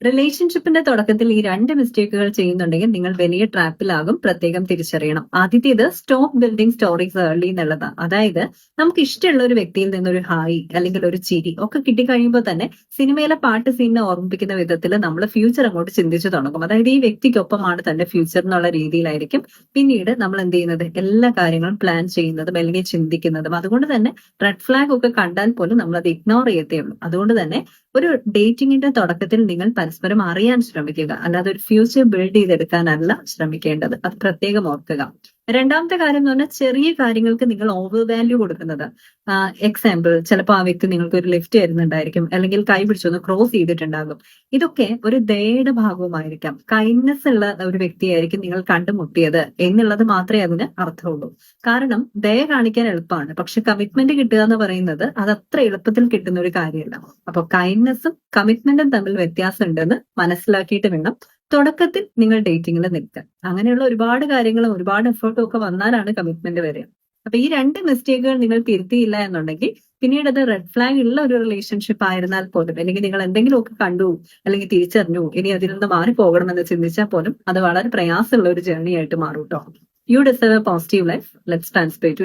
റിലേഷൻഷിപ്പിന്റെ തുടക്കത്തിൽ ഈ രണ്ട് മിസ്റ്റേക്കുകൾ ചെയ്യുന്നുണ്ടെങ്കിൽ നിങ്ങൾ വലിയ ട്രാപ്പിലാകും, പ്രത്യേകം തിരിച്ചറിയണം. ആദ്യത്തേത് സ്റ്റോപ്പ് ബിൽഡിംഗ് സ്റ്റോറീസ് ഏർലി എന്നുള്ളതാണ്. അതായത് നമുക്ക് ഇഷ്ടമുള്ള ഒരു വ്യക്തിയിൽ നിന്നൊരു ഹായ് അല്ലെങ്കിൽ ഒരു ചിരി ഒക്കെ കിട്ടിക്കഴിയുമ്പോൾ തന്നെ സിനിമയിലെ പാട്ട് സീനിനെ ഓർമ്മിപ്പിക്കുന്ന വിധത്തിൽ നമ്മൾ ഫ്യൂച്ചർ അങ്ങോട്ട് ചിന്തിച്ചു തുടങ്ങും. അതായത് ഈ വ്യക്തിക്കൊപ്പമാണ് തന്റെ ഫ്യൂച്ചർ എന്നുള്ള രീതിയിലായിരിക്കും പിന്നീട് നമ്മൾ എന്ത് ചെയ്യുന്നത്, എല്ലാ കാര്യങ്ങളും പ്ലാൻ ചെയ്യുന്നതും അല്ലെങ്കിൽ ചിന്തിക്കുന്നതും. അതുകൊണ്ട് തന്നെ റെഡ് ഫ്ലാഗ് ഒക്കെ കണ്ടാൽ പോലും നമ്മൾ അത് ഇഗ്നോർ ചെയ്യത്തേ ഉള്ളൂ. അതുകൊണ്ട് തന്നെ ഒരു ഡേറ്റിംഗിന്റെ തുടക്കത്തിൽ നിങ്ങൾ പരസ്പരം അറിയാൻ ശ്രമിക്കുക, അല്ലാതെ ഒരു ഫ്യൂച്ചർ ബിൽഡ് ചെയ്തെടുക്കാനല്ല ശ്രമിക്കേണ്ടത്. അത് പ്രത്യേകം ഓർക്കുക. രണ്ടാമത്തെ കാര്യം എന്ന് പറഞ്ഞാൽ ചെറിയ കാര്യങ്ങൾക്ക് നിങ്ങൾ ഓവർ വാല്യൂ കൊടുക്കുന്നത്. എക്സാമ്പിൾ, ചിലപ്പോൾ ആ വ്യക്തി നിങ്ങൾക്ക് ഒരു ലിഫ്റ്റ് തരുന്നുണ്ടായിരിക്കും, അല്ലെങ്കിൽ കൈ പിടിച്ചൊന്ന് ക്രോസ് ചെയ്തിട്ടുണ്ടാകും. ഇതൊക്കെ ഒരു ദയയുടെ ഭാഗവുമായിരിക്കാം. കൈൻഡ്നെസ് ഉള്ള ഒരു വ്യക്തിയായിരിക്കും നിങ്ങൾ കണ്ടുമുട്ടിയത് എന്നുള്ളത് മാത്രമേ അതിന് അർത്ഥമുള്ളൂ. കാരണം ദയ കാണിക്കാൻ എളുപ്പമാണ്, പക്ഷെ കമ്മിറ്റ്മെന്റ് കിട്ടുക എന്ന് പറയുന്നത് അത് അത്ര എളുപ്പത്തിൽ കിട്ടുന്ന ഒരു കാര്യമല്ല. അപ്പൊ കൈൻഡ്നെസ്സും കമ്മിറ്റ്മെന്റും തമ്മിൽ വ്യത്യാസം ഉണ്ടെന്ന് മനസ്സിലാക്കിയിട്ട് വേണം തുടക്കത്തിൽ നിങ്ങൾ ഡേറ്റിംഗിൽ നിൽക്കുക. അങ്ങനെയുള്ള ഒരുപാട് കാര്യങ്ങളും ഒരുപാട് എഫേർട്ടും ഒക്കെ വന്നാലാണ് കമ്മിറ്റ്മെന്റ് വരിക. അപ്പൊ ഈ രണ്ട് മിസ്റ്റേക്കുകൾ നിങ്ങൾ തിരുത്തിയില്ല എന്നുണ്ടെങ്കിൽ പിന്നീട് അത് റെഡ് ഫ്ലാഗ് ഉള്ള ഒരു റിലേഷൻഷിപ്പ് ആയിരുന്നാൽ പോലും, അല്ലെങ്കിൽ നിങ്ങൾ എന്തെങ്കിലുമൊക്കെ കണ്ടു അല്ലെങ്കിൽ തിരിച്ചറിഞ്ഞു ഇനി അതിൽ നിന്ന് മാറി പോകണമെന്ന് ചിന്തിച്ചാൽ പോലും അത് വളരെ പ്രയാസമുള്ള ഒരു ജേർണി ആയിട്ട് മാറും കേട്ടോ. You deserve a positive life. Let's transfer to